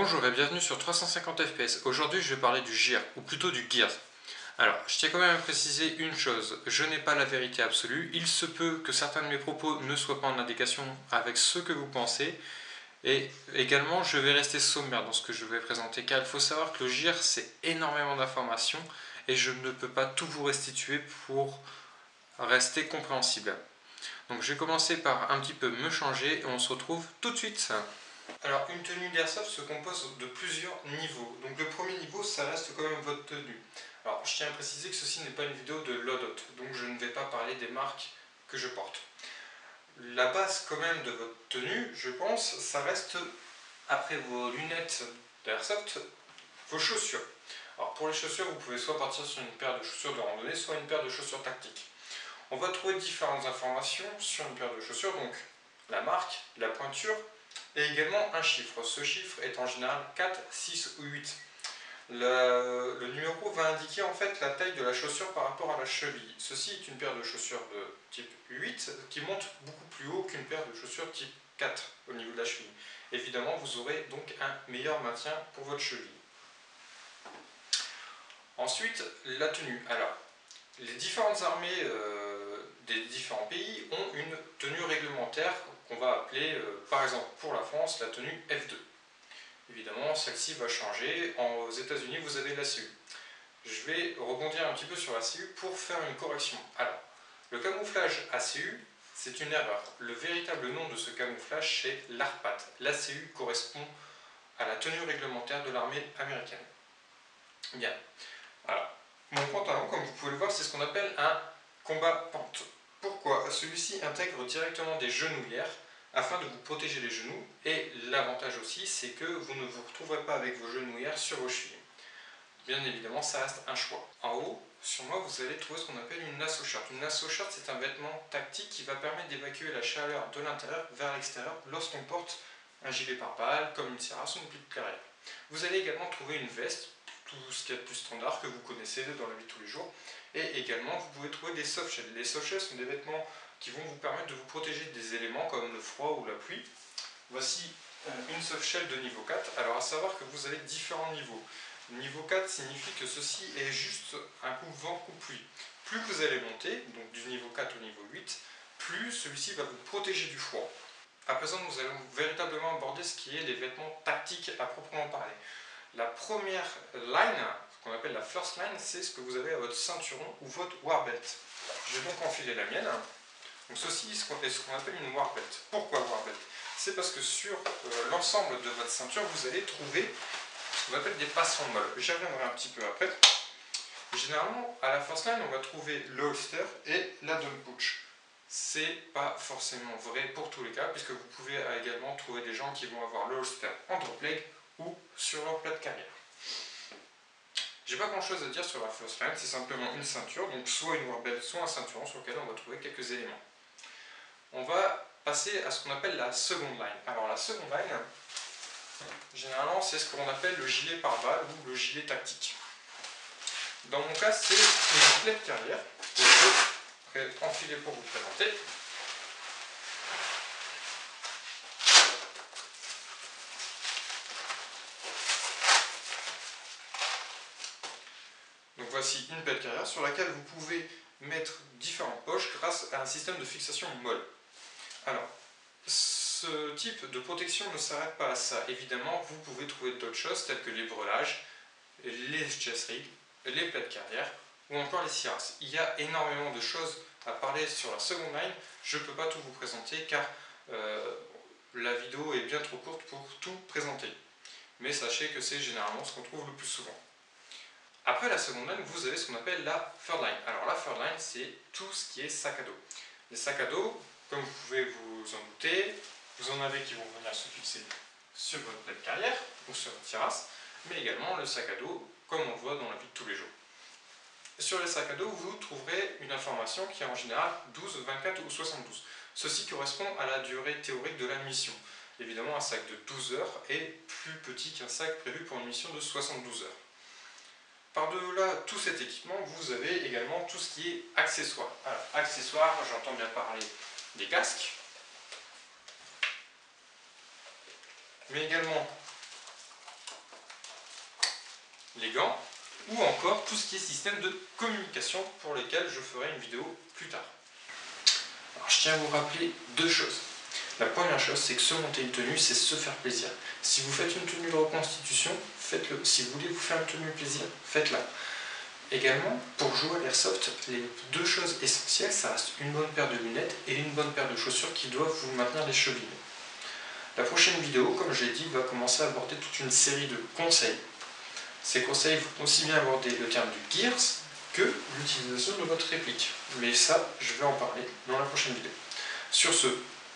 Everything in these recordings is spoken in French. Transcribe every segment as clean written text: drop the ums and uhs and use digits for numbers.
Bonjour et bienvenue sur 350 FPS. Aujourd'hui je vais parler du GIR, ou plutôt du Gears. Alors, je tiens quand même à préciser une chose, je n'ai pas la vérité absolue, il se peut que certains de mes propos ne soient pas en indication avec ce que vous pensez, et également je vais rester sommaire dans ce que je vais présenter, car il faut savoir que le GIR c'est énormément d'informations, et je ne peux pas tout vous restituer pour rester compréhensible. Donc je vais commencer par un petit peu me changer, et on se retrouve tout de suite. Alors, une tenue d'airsoft se compose de plusieurs niveaux. Donc, le premier niveau, ça reste quand même votre tenue. Alors, je tiens à préciser que ceci n'est pas une vidéo de loadout, donc je ne vais pas parler des marques que je porte. La base quand même de votre tenue, je pense, ça reste, après vos lunettes d'airsoft, vos chaussures. Alors, pour les chaussures, vous pouvez soit partir sur une paire de chaussures de randonnée, soit une paire de chaussures tactiques. On va trouver différentes informations sur une paire de chaussures, donc la marque, la pointure, et également un chiffre. Ce chiffre est en général 4, 6 ou 8. Le numéro va indiquer en fait la taille de la chaussure par rapport à la cheville. Ceci est une paire de chaussures de type 8 qui monte beaucoup plus haut qu'une paire de chaussures type 4 au niveau de la cheville. Évidemment, vous aurez donc un meilleur maintien pour votre cheville. Ensuite, la tenue. Alors, les différentes armées des différents pays ont une tenue réglementaire qu'on va appeler, par exemple pour la France, la tenue F2. Évidemment, celle-ci va changer. Aux États-Unis, vous avez l'ACU. Je vais rebondir un petit peu sur l'ACU pour faire une correction. Alors, le camouflage ACU, c'est une erreur. Le véritable nom de ce camouflage, c'est l'ARPAT. L'ACU correspond à la tenue réglementaire de l'armée américaine. Bien. Alors, mon pantalon, comme vous pouvez le voir, c'est ce qu'on appelle un combat pente. Pourquoi? Celui-ci intègre directement des genouillères afin de vous protéger les genoux, et l'avantage aussi c'est que vous ne vous retrouverez pas avec vos genouillères sur vos chevilles. Bien évidemment, ça reste un choix. En haut, sur moi, vous allez trouver ce qu'on appelle une lasso shirt. Une lasso shirt, c'est un vêtement tactique qui va permettre d'évacuer la chaleur de l'intérieur vers l'extérieur lorsqu'on porte un gilet pare-balles comme une cuirasse ou une petite carrière. Vous allez également trouver une veste, tout ce qui est plus standard que vous connaissez dans la vie de tous les jours. Et également, vous pouvez trouver des softshells. Les softshells sont des vêtements qui vont vous permettre de vous protéger des éléments comme le froid ou la pluie. Voici une softshell de niveau 4. Alors, à savoir que vous avez différents niveaux. Niveau 4 signifie que ceci est juste un coup vent, coup pluie. Plus vous allez monter, donc du niveau 4 au niveau 8, plus celui-ci va vous protéger du froid. À présent, nous allons véritablement aborder ce qui est les vêtements tactiques à proprement parler. La première line, ce qu'on appelle la first line, c'est ce que vous avez à votre ceinturon ou votre warbelt. Je vais donc enfiler la mienne. Donc ceci est ce qu'on appelle une warbelt. Pourquoi warbelt? C'est parce que sur l'ensemble de votre ceinture, vous allez trouver ce qu'on appelle des passants molles. J'y reviendrai un petit peu après. Généralement, à la first line, on va trouver le holster et la dump pouch. C'est pas forcément vrai pour tous les cas, puisque vous pouvez également trouver des gens qui vont avoir le holster en drop leg ou sur leur plat de carrière. J'ai pas grand chose à dire sur la first line, c'est simplement une ceinture, donc soit une warbelt, soit un ceinturon sur lequel on va trouver quelques éléments. On va passer à ce qu'on appelle la second line. Alors la second line, généralement c'est ce qu'on appelle le gilet pare-balles ou le gilet tactique. Dans mon cas, c'est une gilet de carrière que je vais enfiler pour vous présenter. Donc voici une pelle carrière sur laquelle vous pouvez mettre différentes poches grâce à un système de fixation molle. Alors, ce type de protection ne s'arrête pas à ça. Évidemment, vous pouvez trouver d'autres choses telles que les brelages, les chest rigs, les plaies de carrière ou encore les cuirasses. Il y a énormément de choses à parler sur la seconde line. Je ne peux pas tout vous présenter car la vidéo est bien trop courte pour tout présenter. Mais sachez que c'est généralement ce qu'on trouve le plus souvent. Après la seconde line, vous avez ce qu'on appelle la third line. Alors la third line, c'est tout ce qui est sac à dos. Les sacs à dos, comme vous pouvez vous en douter, vous en avez qui vont venir se fixer sur votre plaie de carrière ou sur votre cuirasse, mais également le sac à dos, comme on le voit dans la vie de tous les jours. Sur les sacs à dos, vous trouverez une information qui est en général 12, 24 ou 72. Ceci correspond à la durée théorique de la mission. Évidemment, un sac de 12 heures est plus petit qu'un sac prévu pour une mission de 72 heures. Par-delà tout cet équipement, vous avez également tout ce qui est accessoires. Alors, accessoires, j'entends bien parler des casques, mais également les gants, ou encore tout ce qui est système de communication pour lesquels je ferai une vidéo plus tard. Alors, je tiens à vous rappeler deux choses. La première chose, c'est que se monter une tenue, c'est se faire plaisir. Si vous faites une tenue de reconstitution, faites-le. Si vous voulez vous faire une tenue plaisir, faites-la. Également, pour jouer à l'airsoft, les deux choses essentielles, ça reste une bonne paire de lunettes et une bonne paire de chaussures qui doivent vous maintenir les chevilles. La prochaine vidéo, comme j'ai dit, va commencer à aborder toute une série de conseils. Ces conseils vont aussi bien aborder le terme du gears que l'utilisation de votre réplique. Mais ça, je vais en parler dans la prochaine vidéo. Sur ce,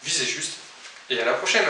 visez juste et à la prochaine!